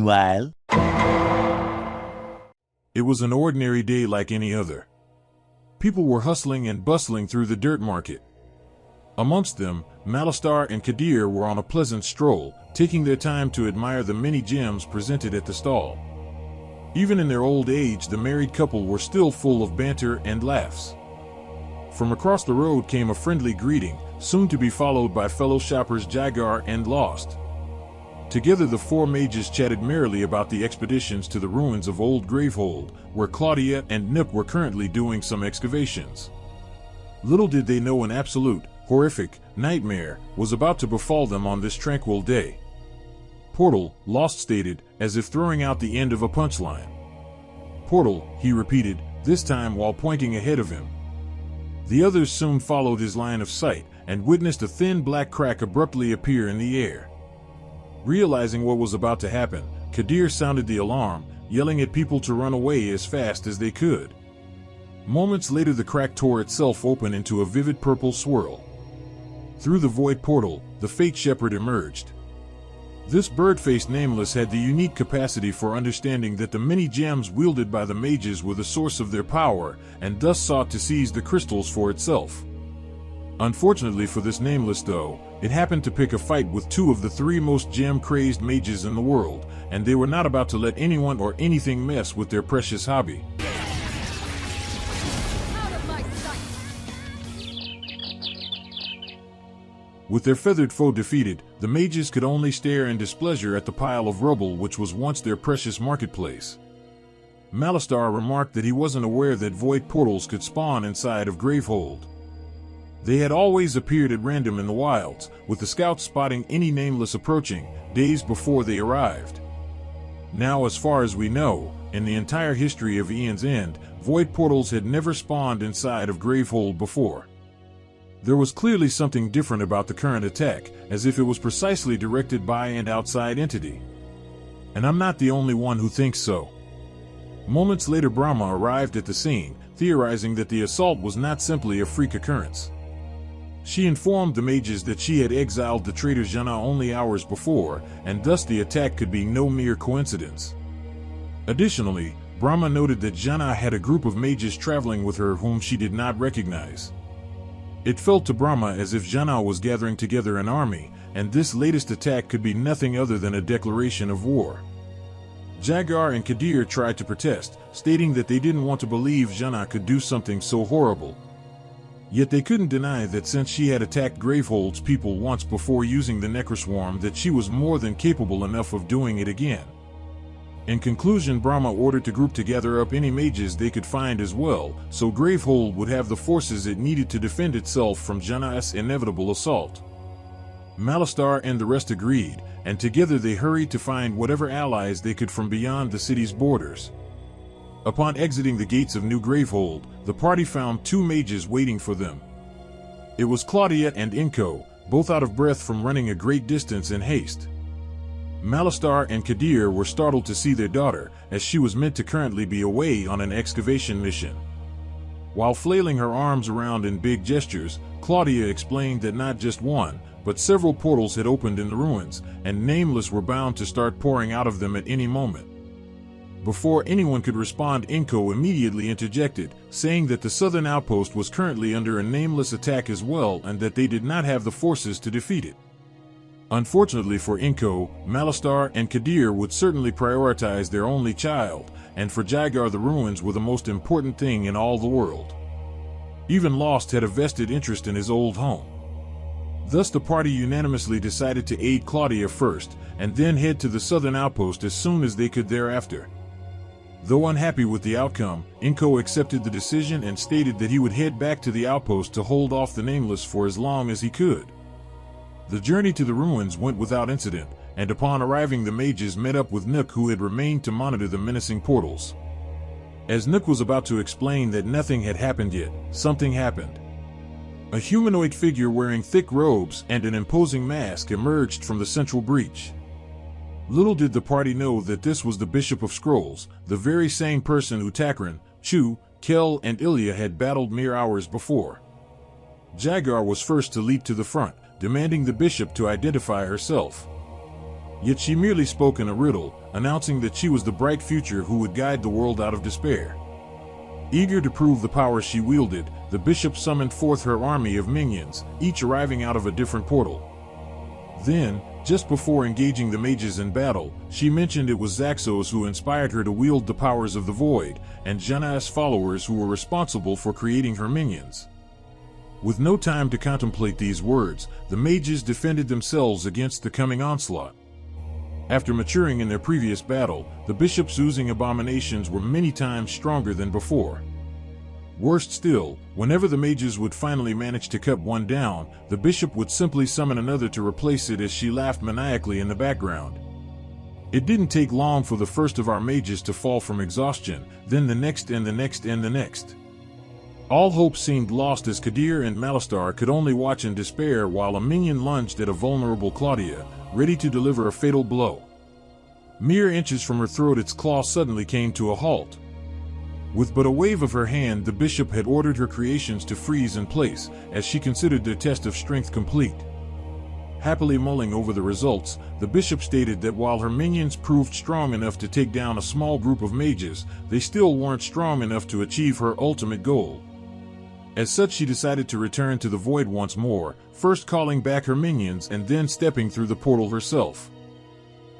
Meanwhile, it was an ordinary day like any other. People were hustling and bustling through the dirt market. Amongst them, Malistar and Kadir were on a pleasant stroll, taking their time to admire the many gems presented at the stall. Even in their old age, the married couple were still full of banter and laughs. From across the road came a friendly greeting, soon to be followed by fellow shoppers Jagar and Lost. Together the four mages chatted merrily about the expeditions to the ruins of old Gravehold, where Claudia and Nip were currently doing some excavations. Little did they know an absolute, horrific nightmare was about to befall them on this tranquil day. Portal, Lost stated, as if throwing out the end of a punchline. Portal, he repeated, this time while pointing ahead of him. The others soon followed his line of sight and witnessed a thin black crack abruptly appear in the air. Realizing what was about to happen, Kadir sounded the alarm, yelling at people to run away as fast as they could. Moments later the crack tore itself open into a vivid purple swirl. Through the void portal, the Fate Shepherd emerged. This bird-faced Nameless had the unique capacity for understanding that the many gems wielded by the mages were the source of their power, and thus sought to seize the crystals for itself. Unfortunately for this Nameless though, it happened to pick a fight with two of the three most gem-crazed mages in the world, and they were not about to let anyone or anything mess with their precious hobby. With their feathered foe defeated, the mages could only stare in displeasure at the pile of rubble which was once their precious marketplace. Malistar remarked that he wasn't aware that void portals could spawn inside of Gravehold. They had always appeared at random in the wilds, with the scouts spotting any Nameless approaching, days before they arrived. Now, as far as we know, in the entire history of Aeon's End, void portals had never spawned inside of Gravehold before. There was clearly something different about the current attack, as if it was precisely directed by an outside entity. And I'm not the only one who thinks so. Moments later Brahma arrived at the scene, theorizing that the assault was not simply a freak occurrence. She informed the mages that she had exiled the traitor Jana only hours before, and thus the attack could be no mere coincidence. Additionally, Brahma noted that Jana had a group of mages traveling with her whom she did not recognize. It felt to Brahma as if Jana was gathering together an army, and this latest attack could be nothing other than a declaration of war. Jagar and Kadir tried to protest, stating that they didn't want to believe Jana could do something so horrible. Yet they couldn't deny that since she had attacked Gravehold's people once before using the Necroswarm, that she was more than capable enough of doing it again. In conclusion, Brahma ordered to group together up any mages they could find as well, so Gravehold would have the forces it needed to defend itself from Jana's inevitable assault. Malistar and the rest agreed, and together they hurried to find whatever allies they could from beyond the city's borders. Upon exiting the gates of New Gravehold, the party found two mages waiting for them. It was Claudia and Inko, both out of breath from running a great distance in haste. Malistar and Kadir were startled to see their daughter, as she was meant to currently be away on an excavation mission. While flailing her arms around in big gestures, Claudia explained that not just one, but several portals had opened in the ruins, and Nameless were bound to start pouring out of them at any moment. Before anyone could respond, Inko immediately interjected, saying that the southern outpost was currently under a Nameless attack as well and that they did not have the forces to defeat it. Unfortunately for Inko, Malistar and Kadir would certainly prioritize their only child, and for Jagar the ruins were the most important thing in all the world. Even Lost had a vested interest in his old home. Thus the party unanimously decided to aid Claudia first, and then head to the southern outpost as soon as they could thereafter. Though unhappy with the outcome, Inko accepted the decision and stated that he would head back to the outpost to hold off the Nameless for as long as he could. The journey to the ruins went without incident, and upon arriving the mages met up with Nook, who had remained to monitor the menacing portals. As Nook was about to explain that nothing had happened yet, something happened. A humanoid figure wearing thick robes and an imposing mask emerged from the central breach. Little did the party know that this was the Bishop of Scrolls, the very same person who Takran, Chu, Kel, and Ilya had battled mere hours before. Jagar was first to leap to the front, demanding the bishop to identify herself. Yet she merely spoke in a riddle, announcing that she was the bright future who would guide the world out of despair. Eager to prove the power she wielded, the bishop summoned forth her army of minions, each arriving out of a different portal. Then, just before engaging the mages in battle, she mentioned it was Zaxos who inspired her to wield the powers of the void, and Jana's followers who were responsible for creating her minions. With no time to contemplate these words, the mages defended themselves against the coming onslaught. After maturing in their previous battle, the bishop's oozing abominations were many times stronger than before. Worst still, whenever the mages would finally manage to cut one down, the bishop would simply summon another to replace it as she laughed maniacally in the background. It didn't take long for the first of our mages to fall from exhaustion, then the next and the next and the next. All hope seemed lost as Kadir and Malistar could only watch in despair while a minion lunged at a vulnerable Claudia, ready to deliver a fatal blow. Mere inches from her throat, its claw suddenly came to a halt. With but a wave of her hand, the bishop had ordered her creations to freeze in place, as she considered their test of strength complete. Happily mulling over the results, the bishop stated that while her minions proved strong enough to take down a small group of mages, they still weren't strong enough to achieve her ultimate goal. As such, she decided to return to the void once more, first calling back her minions and then stepping through the portal herself.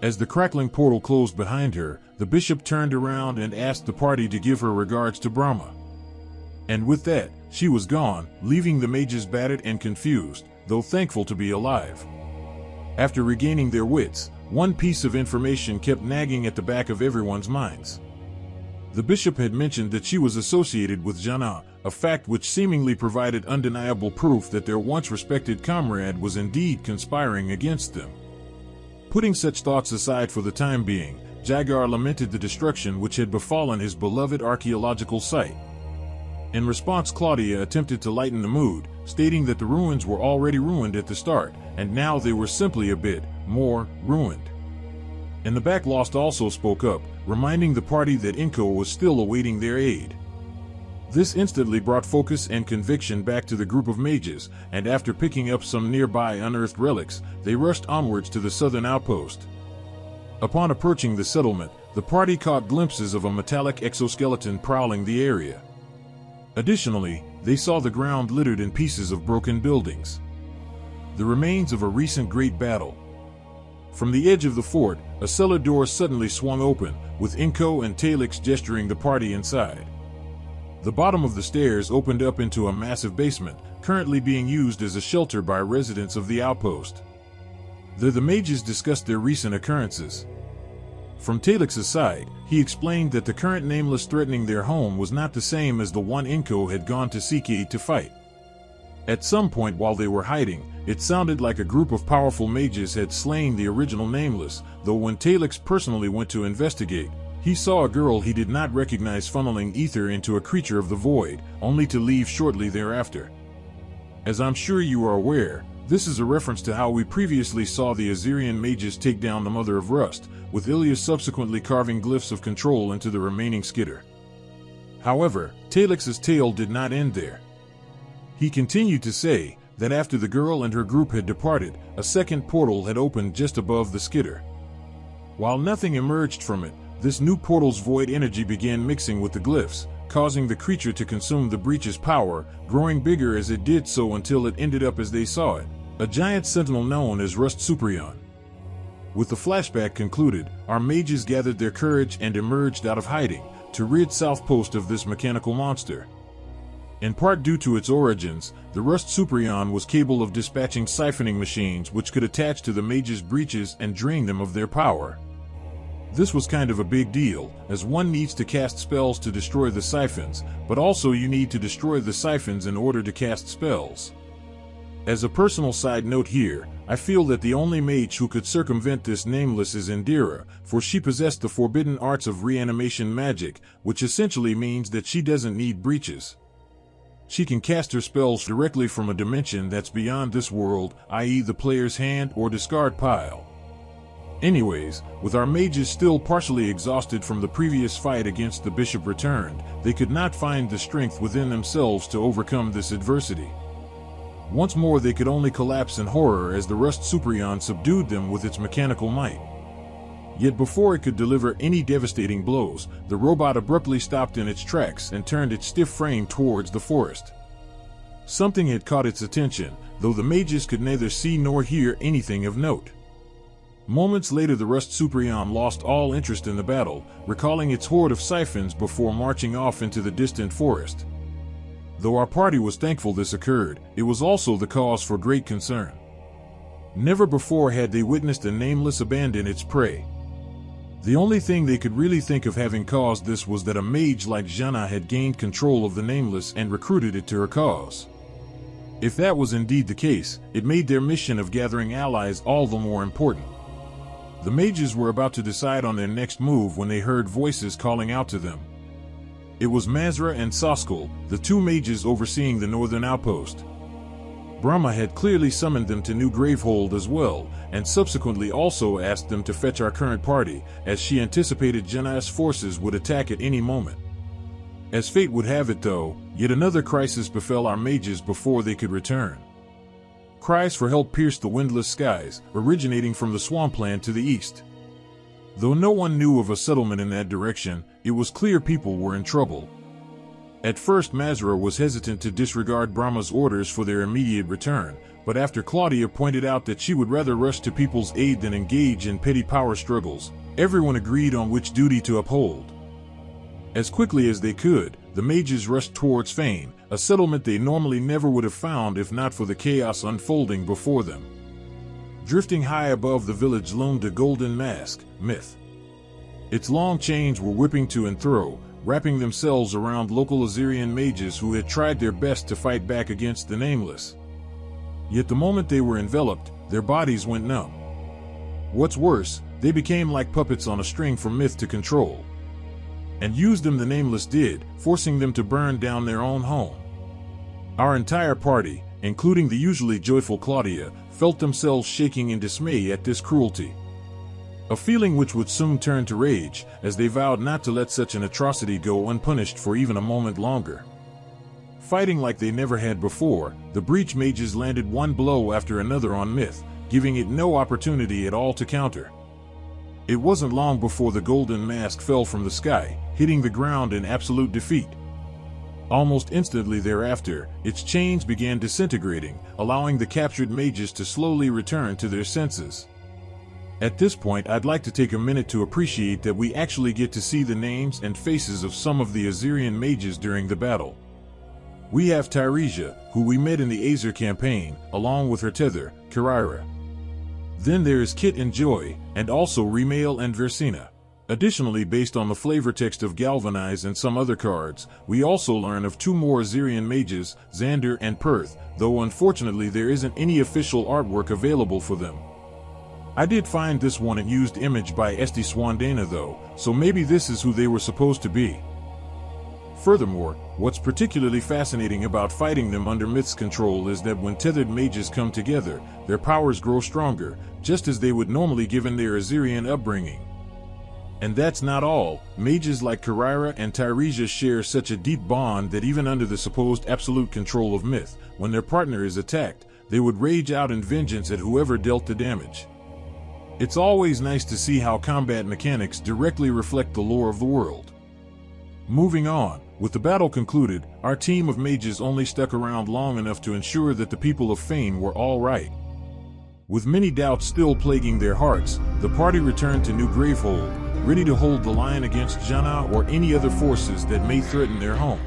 As the crackling portal closed behind her, the bishop turned around and asked the party to give her regards to Brahma. And with that, she was gone, leaving the mages battered and confused, though thankful to be alive. After regaining their wits, one piece of information kept nagging at the back of everyone's minds. The bishop had mentioned that she was associated with Jana, a fact which seemingly provided undeniable proof that their once respected comrade was indeed conspiring against them. Putting such thoughts aside for the time being, Jagar lamented the destruction which had befallen his beloved archaeological site. In response, Claudia attempted to lighten the mood, stating that the ruins were already ruined at the start, and now they were simply a bit more ruined. In the back, Lost also spoke up, reminding the party that Inko was still awaiting their aid. This instantly brought focus and conviction back to the group of mages, and after picking up some nearby unearthed relics, they rushed onwards to the southern outpost. Upon approaching the settlement, the party caught glimpses of a metallic exoskeleton prowling the area. Additionally, they saw the ground littered in pieces of broken buildings, the remains of a recent great battle. From the edge of the fort, a cellar door suddenly swung open, with Inko and Talix gesturing the party inside. The bottom of the stairs opened up into a massive basement, currently being used as a shelter by residents of the outpost. There the mages discussed their recent occurrences. From Talix's side, he explained that the current Nameless threatening their home was not the same as the one Inko had gone to seek aid to fight. At some point while they were hiding, it sounded like a group of powerful mages had slain the original Nameless, though when Talix personally went to investigate, he saw a girl he did not recognize funneling ether into a creature of the void, only to leave shortly thereafter. As I'm sure you are aware, this is a reference to how we previously saw the Azirian mages take down the Mother of Rust, with Ilias subsequently carving glyphs of control into the remaining skitter. However, Talix's tale did not end there. He continued to say that after the girl and her group had departed, a second portal had opened just above the skitter. While nothing emerged from it, this new portal's void energy began mixing with the glyphs, causing the creature to consume the breach's power, growing bigger as it did so until it ended up as they saw it, a giant sentinel known as Rust Suprion. With the flashback concluded, our mages gathered their courage and emerged out of hiding, to rid South Post of this mechanical monster. In part due to its origins, the Rust Suprion was capable of dispatching siphoning machines which could attach to the mages' breaches and drain them of their power. This was kind of a big deal, as one needs to cast spells to destroy the siphons, but also you need to destroy the siphons in order to cast spells. As a personal side note here, I feel that the only mage who could circumvent this Nameless is Indira, for she possessed the forbidden arts of reanimation magic, which essentially means that she doesn't need breaches. She can cast her spells directly from a dimension that's beyond this world, i.e. the player's hand or discard pile. Anyways, with our mages still partially exhausted from the previous fight against the bishop returned, they could not find the strength within themselves to overcome this adversity. Once more they could only collapse in horror as the Rust Superion subdued them with its mechanical might. Yet before it could deliver any devastating blows, the robot abruptly stopped in its tracks and turned its stiff frame towards the forest. Something had caught its attention, though the mages could neither see nor hear anything of note. Moments later the Rust Superion lost all interest in the battle, recalling its horde of siphons before marching off into the distant forest. Though our party was thankful this occurred, it was also the cause for great concern. Never before had they witnessed a Nameless abandon its prey. The only thing they could really think of having caused this was that a mage like Jana had gained control of the Nameless and recruited it to her cause. If that was indeed the case, it made their mission of gathering allies all the more important. The mages were about to decide on their next move when they heard voices calling out to them. It was Mazra and Soskel, the two mages overseeing the northern outpost. Brahma had clearly summoned them to New Gravehold as well, and subsequently also asked them to fetch our current party, as she anticipated Jana's forces would attack at any moment. As fate would have it though, yet another crisis befell our mages before they could return. Cries for help pierced the windless skies, originating from the swampland to the east. Though no one knew of a settlement in that direction, it was clear people were in trouble. At first Mazra was hesitant to disregard Brahma's orders for their immediate return, but after Claudia pointed out that she would rather rush to people's aid than engage in petty power struggles, everyone agreed on which duty to uphold. As quickly as they could, the mages rushed towards Fane, a settlement they normally never would have found if not for the chaos unfolding before them. Drifting high above the village loomed a golden mask, Myth. Its long chains were whipping to and fro, wrapping themselves around local Azerian mages who had tried their best to fight back against the Nameless. Yet the moment they were enveloped, their bodies went numb. What's worse, they became like puppets on a string for Myth to control. And use them the Nameless did, forcing them to burn down their own home. Our entire party, including the usually joyful Claudia, felt themselves shaking in dismay at this cruelty. A feeling which would soon turn to rage, as they vowed not to let such an atrocity go unpunished for even a moment longer. Fighting like they never had before, the Breach mages landed one blow after another on Myth, giving it no opportunity at all to counter. It wasn't long before the golden mask fell from the sky, hitting the ground in absolute defeat. Almost instantly thereafter, its chains began disintegrating, allowing the captured mages to slowly return to their senses. At this point, I'd like to take a minute to appreciate that we actually get to see the names and faces of some of the Azerian mages during the battle. We have Tyresia, who we met in the Azer campaign, along with her tether, Kiraira. Then there is Kit and Joy, and also Remail and Versina. Additionally, based on the flavor text of Galvanize and some other cards, we also learn of two more Azerian mages, Xander and Perth, though unfortunately there isn't any official artwork available for them. I did find this one and used image by Esti Swandana though, so maybe this is who they were supposed to be. Furthermore, what's particularly fascinating about fighting them under Myth's control is that when tethered mages come together, their powers grow stronger, just as they would normally given their Azerian upbringing. And that's not all. Mages like Kiraira and Tyresia share such a deep bond that even under the supposed absolute control of Myth, when their partner is attacked, they would rage out in vengeance at whoever dealt the damage. It's always nice to see how combat mechanics directly reflect the lore of the world. Moving on, with the battle concluded, our team of mages only stuck around long enough to ensure that the people of Fane were all right. With many doubts still plaguing their hearts, the party returned to New Gravehold, ready to hold the line against Jana or any other forces that may threaten their home.